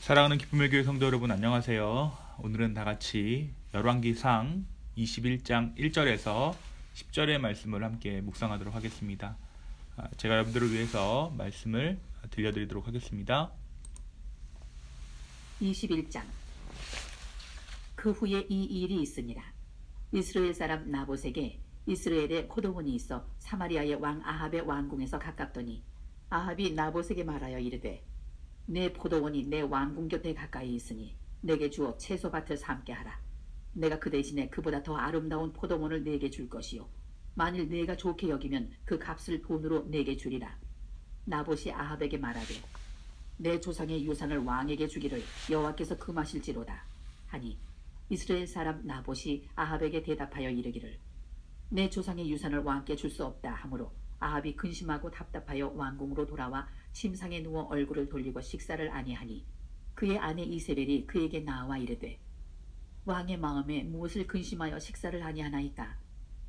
사랑하는 기쁨의 교회 성도 여러분, 안녕하세요. 오늘은 다같이 열왕기상 21장 1절에서 10절의 말씀을 함께 묵상하도록 하겠습니다. 제가 여러분들을 위해서 말씀을 들려드리도록 하겠습니다. 21장. 그 후에 이 일이 있으니라. 이스라엘 사람 나봇에게 이스라엘에 포도원이 있어 사마리아의 왕 아합의 왕궁에서 가깝더니 아합이 나봇에게 말하여 이르되 내 포도원이 내 왕궁 곁에 가까이 있으니 내게 주어 채소밭을 삼게 하라. 내가 그 대신에 그보다 더 아름다운 포도원을 내게 줄 것이요 만일 내가 좋게 여기면 그 값을 돈으로 내게 주리라. 나봇이 아합에게 말하되 내 조상의 유산을 왕에게 주기를 여호와께서 금하실지로다 하니 이스라엘 사람 나봇이 아합에게 대답하여 이르기를 내 조상의 유산을 왕께 줄 수 없다 하므로 아합이 근심하고 답답하여 왕궁으로 돌아와 침상에 누워 얼굴을 돌리고 식사를 아니하니 그의 아내 이세벨이 그에게 나와 이르되 왕의 마음에 무엇을 근심하여 식사를 아니하나이까.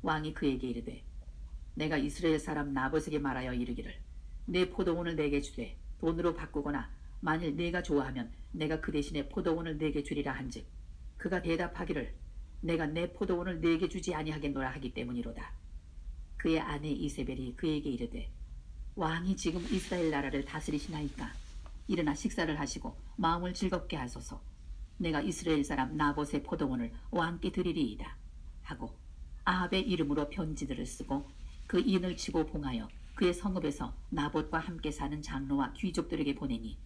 왕이 그에게 이르되 내가 이스라엘 사람 나봇에게 말하여 이르기를 내 포도원을 내게 주되 돈으로 바꾸거나 만일 내가 좋아하면 내가 그 대신에 포도원을 내게 주리라 한즉 그가 대답하기를 내가 내 포도원을 내게 주지 아니하겠노라 하기 때문이로다. 그의 아내 이세벨이 그에게 이르되 왕이 지금 이스라엘 나라를 다스리시나이까. 일어나 식사를 하시고 마음을 즐겁게 하소서. 내가 이스라엘 사람 나봇의 포도원을 왕께 드리리이다 하고 아합의 이름으로 편지들을 쓰고 그 인을 치고 봉하여 그의 성읍에서 나봇과 함께 사는 장로와 귀족들에게 보내니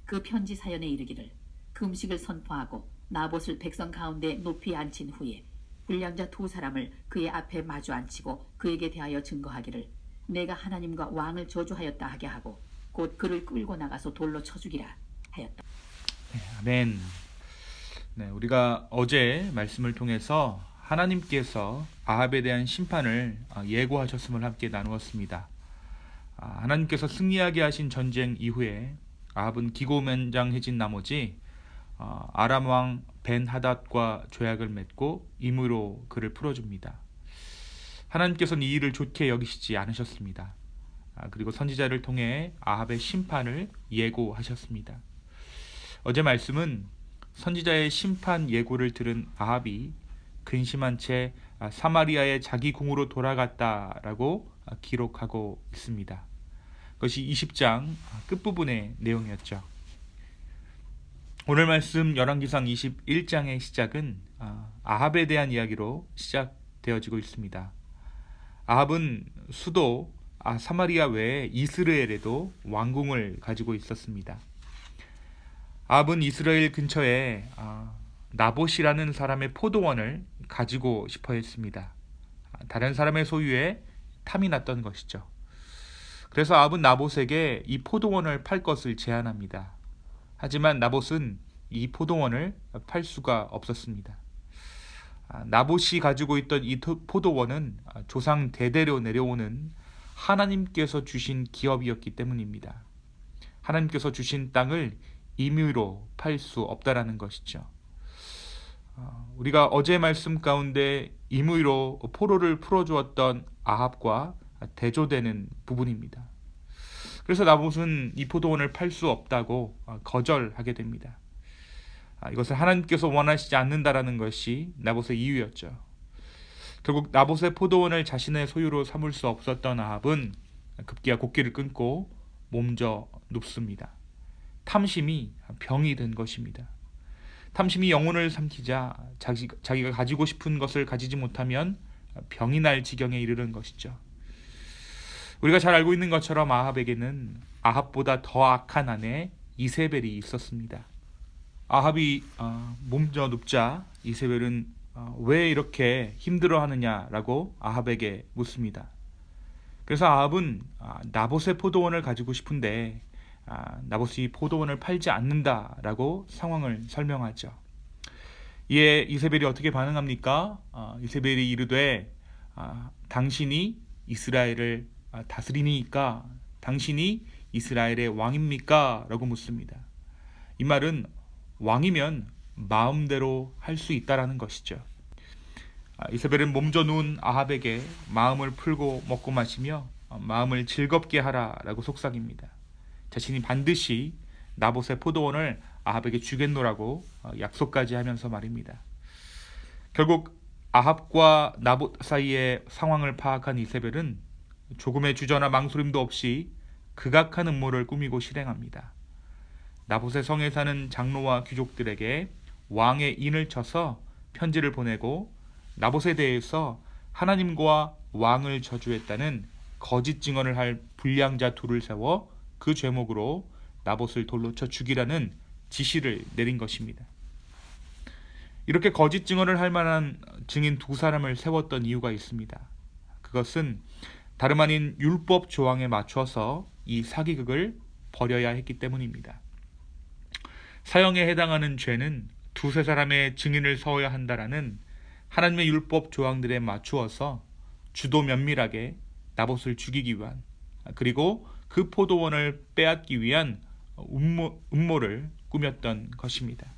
그 편지 사연에 이르기를 금식을 선포하고 나봇을 백성 가운데 높이 앉힌 후에 불량자 두 사람을 그의 앞에 마주 앉히고 그에게 대하여 증거하기를 내가 하나님과 왕을 저주하였다 하게 하고 곧 그를 끌고 나가서 돌로 쳐 죽이라 하였다. 아멘. 우리가 어제 말씀을 통해서 하나님께서 아합에 대한 심판을 예고하셨음을 함께 나누었습니다. 하나님께서 승리하게 하신 전쟁 이후에 아합은 기고만장해진 나머지 아람 왕 벤하닷과 조약을 맺고 임의로 그를 풀어줍니다. 하나님께서는 이 일을 좋게 여기시지 않으셨습니다. 그리고 선지자를 통해 아합의 심판을 예고하셨습니다. 어제 말씀은 선지자의 심판 예고를 들은 아합이 근심한 채 사마리아에 자기 궁으로 돌아갔다라고 기록하고 있습니다. 그것이 20장 끝부분의 내용이었죠. 오늘 말씀 열왕기상 21장의 시작은 아합에 대한 이야기로 시작되어지고 있습니다. 아합은 수도 사마리아 외에 이스라엘에도 왕궁을 가지고 있었습니다. 아합은 이스라엘 근처에 나봇이라는 사람의 포도원을 가지고 싶어 했습니다. 다른 사람의 소유에 탐이 났던 것이죠. 그래서 아합은 나봇에게 이 포도원을 팔 것을 제안합니다. 하지만 나봇은 이 포도원을 팔 수가 없었습니다. 나봇이 가지고 있던 이 포도원은 조상 대대로 내려오는 하나님께서 주신 기업이었기 때문입니다. 하나님께서 주신 땅을 임의로 팔 수 없다라는 것이죠. 우리가 어제 말씀 가운데 임의로 포로를 풀어주었던 아합과 대조되는 부분입니다. 그래서 나봇은 이 포도원을 팔 수 없다고 거절하게 됩니다. 이것을 하나님께서 원하시지 않는다라는 것이 나봇의 이유였죠. 결국 나봇의 포도원을 자신의 소유로 삼을 수 없었던 아합은 급기야 곡기를 끊고 몸져 눕습니다. 탐심이 병이 된 것입니다. 탐심이 영혼을 삼키자 자기가 가지고 싶은 것을 가지지 못하면 병이 날 지경에 이르는 것이죠. 우리가 잘 알고 있는 것처럼 아합에게는 아합보다 더 악한 아내 이세벨이 있었습니다. 아합이 몸져 눕자 이세벨은 왜 이렇게 힘들어하느냐라고 아합에게 묻습니다. 그래서 아합은 나봇의 포도원을 가지고 싶은데 나봇이 포도원을 팔지 않는다라고 상황을 설명하죠. 이에 이세벨이 어떻게 반응합니까? 이세벨이 이르되 당신이 이스라엘을 다스리니까 당신이 이스라엘의 왕입니까? 라고 묻습니다. 이 말은 왕이면 마음대로 할 수 있다라는 것이죠. 이세벨은 몸져 누운 아합에게 마음을 풀고 먹고 마시며 마음을 즐겁게 하라라고 속삭입니다. 자신이 반드시 나봇의 포도원을 아합에게 주겠노라고 약속까지 하면서 말입니다. 결국 아합과 나봇 사이의 상황을 파악한 이세벨은 조금의 주저나 망설임도 없이 극악한 음모를 꾸미고 실행합니다. 나봇의 성에 사는 장로와 귀족들에게 왕의 인을 쳐서 편지를 보내고 나봇에 대해서 하나님과 왕을 저주했다는 거짓 증언을 할 불량자 둘을 세워 그 죄목으로 나봇을 돌로 쳐 죽이라는 지시를 내린 것입니다. 이렇게 거짓 증언을 할 만한 증인 두 사람을 세웠던 이유가 있습니다. 그것은 다름 아닌 율법 조항에 맞춰서 이 사기극을 벌여야 했기 때문입니다. 사형에 해당하는 죄는 두세 사람의 증인을 세워야 한다라는 하나님의 율법 조항들에 맞추어서 주도 면밀하게 나봇을 죽이기 위한, 그리고 그 포도원을 빼앗기 위한 음모를 꾸몄던 것입니다.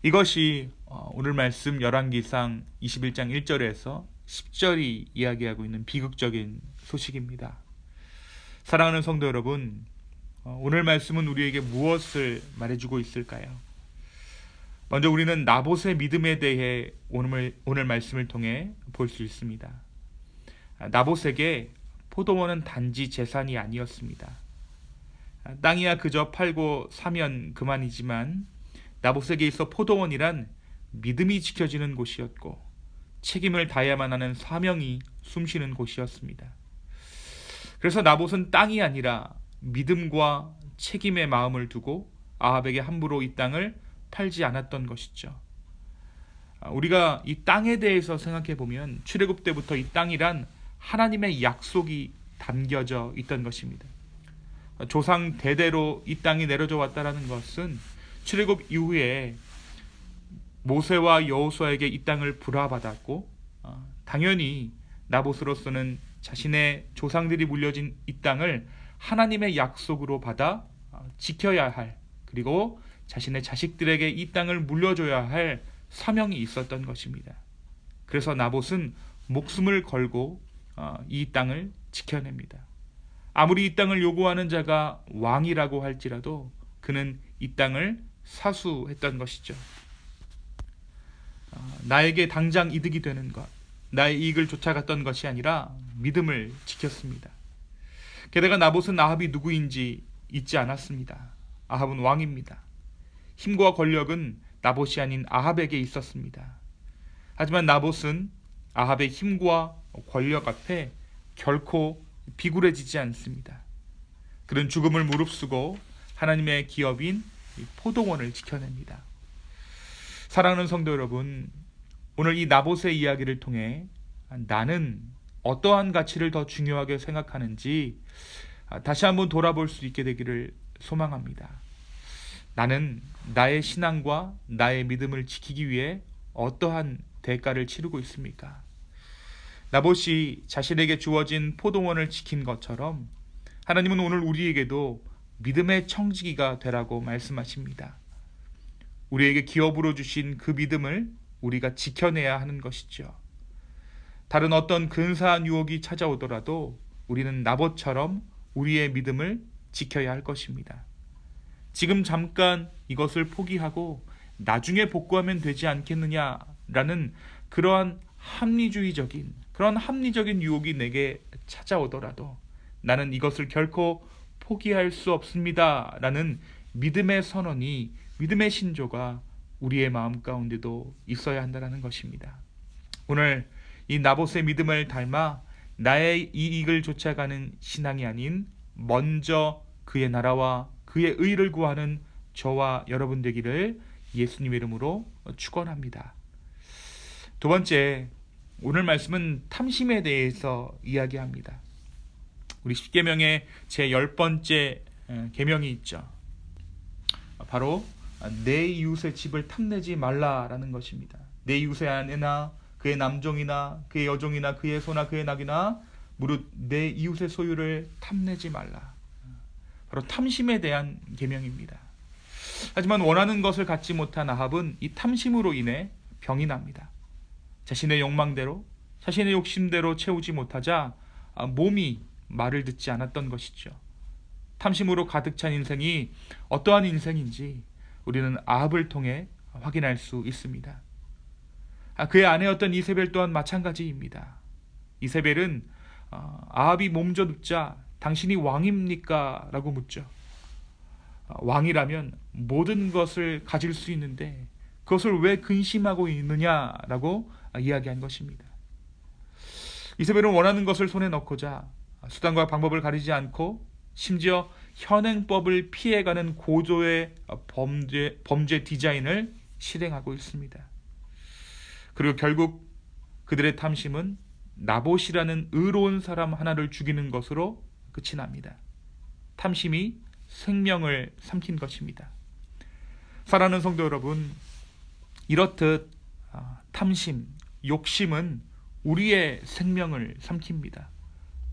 이것이 오늘 말씀 열왕기상 21장 1절에서 10절이 이야기하고 있는 비극적인 소식입니다. 사랑하는 성도 여러분, 오늘 말씀은 우리에게 무엇을 말해주고 있을까요? 먼저 우리는 나봇의 믿음에 대해 오늘 말씀을 통해 볼 수 있습니다. 나봇에게 포도원은 단지 재산이 아니었습니다. 땅이야 그저 팔고 사면 그만이지만 나봇에게 있어 포도원이란 믿음이 지켜지는 곳이었고 책임을 다해야만 하는 사명이 숨쉬는 곳이었습니다. 그래서 나봇은 땅이 아니라 믿음과 책임의 마음을 두고 아합에게 함부로 이 땅을 팔지 않았던 것이죠. 우리가 이 땅에 대해서 생각해 보면 출애굽 때부터 이 땅이란 하나님의 약속이 담겨져 있던 것입니다. 조상 대대로 이 땅이 내려져 왔다라는 것은 출애굽 이후에 모세와 여호수아에게 이 땅을 불화받았고 당연히 나봇으로서는 자신의 조상들이 물려진 이 땅을 하나님의 약속으로 받아 지켜야 할, 그리고 자신의 자식들에게 이 땅을 물려줘야 할 사명이 있었던 것입니다. 그래서 나봇은 목숨을 걸고 이 땅을 지켜냅니다. 아무리 이 땅을 요구하는 자가 왕이라고 할지라도 그는 이 땅을 사수했던 것이죠. 나에게 당장 이득이 되는 것, 나의 이익을 쫓아갔던 것이 아니라 믿음을 지켰습니다. 게다가 나봇은 아합이 누구인지 잊지 않았습니다. 아합은 왕입니다. 힘과 권력은 나봇이 아닌 아합에게 있었습니다. 하지만 나봇은 아합의 힘과 권력 앞에 결코 비굴해지지 않습니다. 그는 죽음을 무릅쓰고 하나님의 기업인 포도원을 지켜냅니다. 사랑하는 성도 여러분, 오늘 이 나봇의 이야기를 통해 나는 어떠한 가치를 더 중요하게 생각하는지 다시 한번 돌아볼 수 있게 되기를 소망합니다. 나는 나의 신앙과 나의 믿음을 지키기 위해 어떠한 대가를 치르고 있습니까? 나봇이 자신에게 주어진 포도원을 지킨 것처럼 하나님은 오늘 우리에게도 믿음의 청지기가 되라고 말씀하십니다. 우리에게 기업으로 주신 그 믿음을 우리가 지켜내야 하는 것이죠. 다른 어떤 근사한 유혹이 찾아오더라도 우리는 나봇처럼 우리의 믿음을 지켜야 할 것입니다. 지금 잠깐 이것을 포기하고 나중에 복구하면 되지 않겠느냐라는 그러한 합리적인 유혹이 내게 찾아오더라도 나는 이것을 결코 포기할 수 없습니다 라는 믿음의 선언이, 믿음의 신조가 우리의 마음 가운데도 있어야 한다는 것입니다. 오늘 이 나봇의 믿음을 닮아 나의 이익을 쫓아가는 신앙이 아닌 먼저 그의 나라와 그의 의를 구하는 저와 여러분 되기를 예수님의 이름으로 축원합니다. 두 번째, 오늘 말씀은 탐심에 대해서 이야기합니다. 우리 십계명의 제 10번째 계명이 있죠. 바로 내 이웃의 집을 탐내지 말라라는 것입니다. 내 이웃의 아내나 그의 남종이나 그의 여종이나 그의 소나 그의 낙이나 무릇 내 이웃의 소유를 탐내지 말라. 바로 탐심에 대한 계명입니다. 하지만 원하는 것을 갖지 못한 아합은 이 탐심으로 인해 병이 납니다. 자신의 욕망대로, 자신의 욕심대로 채우지 못하자 몸이 말을 듣지 않았던 것이죠. 탐심으로 가득 찬 인생이 어떠한 인생인지 우리는 아합을 통해 확인할 수 있습니다. 그의 아내였던 이세벨 또한 마찬가지입니다. 이세벨은 아합이 몸져 눕자 당신이 왕입니까? 라고 묻죠. 왕이라면 모든 것을 가질 수 있는데 그것을 왜 근심하고 있느냐라고 이야기한 것입니다. 이세벨은 원하는 것을 손에 넣고자 수단과 방법을 가리지 않고 심지어 현행법을 피해가는 고조의 범죄 디자인을 실행하고 있습니다. 그리고 결국 그들의 탐심은 나봇이라는 의로운 사람 하나를 죽이는 것으로 끝이 납니다. 탐심이 생명을 삼킨 것입니다. 사랑하는 성도 여러분, 이렇듯 탐심, 욕심은 우리의 생명을 삼킵니다.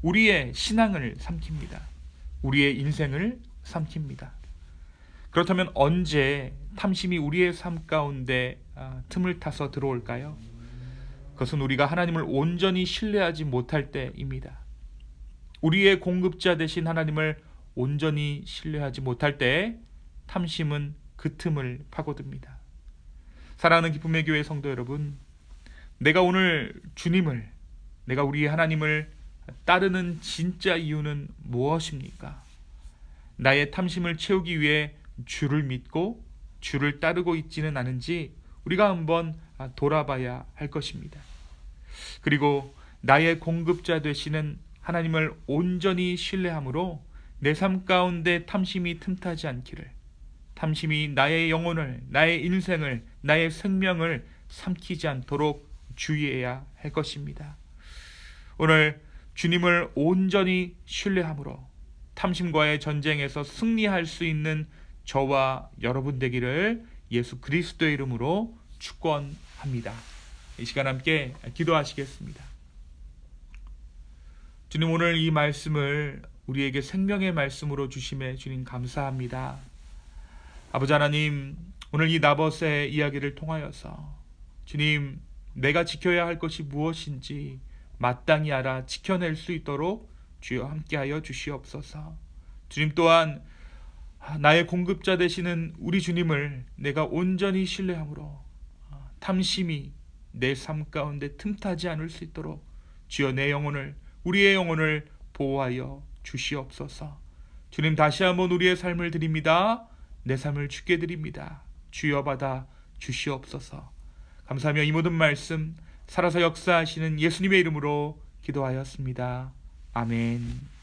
우리의 신앙을 삼킵니다. 우리의 인생을 삼킵니다. 그렇다면 언제 탐심이 우리의 삶 가운데 틈을 타서 들어올까요? 그것은 우리가 하나님을 온전히 신뢰하지 못할 때입니다. 우리의 공급자 되신 하나님을 온전히 신뢰하지 못할 때 탐심은 그 틈을 파고듭니다. 사랑하는 기쁨의 교회 성도 여러분, 내가 오늘 주님을, 내가 우리 하나님을 따르는 진짜 이유는 무엇입니까? 나의 탐심을 채우기 위해 주를 믿고 주를 따르고 있지는 않은지 우리가 한번 돌아봐야 할 것입니다. 그리고 나의 공급자 되시는 하나님을 온전히 신뢰함으로 내 삶 가운데 탐심이 틈타지 않기를, 탐심이 나의 영혼을, 나의 인생을, 나의 생명을 삼키지 않도록 주의해야 할 것입니다. 오늘 주님을 온전히 신뢰함으로 탐심과의 전쟁에서 승리할 수 있는 저와 여러분 되기를 예수 그리스도의 이름으로 축원합니다. 이 시간 함께 기도하시겠습니다. 주님, 오늘 이 말씀을 우리에게 생명의 말씀으로 주심에 주님 감사합니다. 아버지 하나님, 오늘 이 나봇의 이야기를 통하여서 주님, 내가 지켜야 할 것이 무엇인지 마땅히 알아 지켜낼 수 있도록 주여 함께하여 주시옵소서. 주님 또한 나의 공급자 되시는 우리 주님을 내가 온전히 신뢰함으로 탐심이 내 삶 가운데 틈타지 않을 수 있도록 주여 내 영혼을, 우리의 영혼을 보호하여 주시옵소서. 주님, 다시 한번 우리의 삶을 드립니다. 내 삶을 주께 드립니다. 주여 받아 주시옵소서. 감사하며 이 모든 말씀 살아서 역사하시는 예수님의 이름으로 기도하였습니다. 아멘.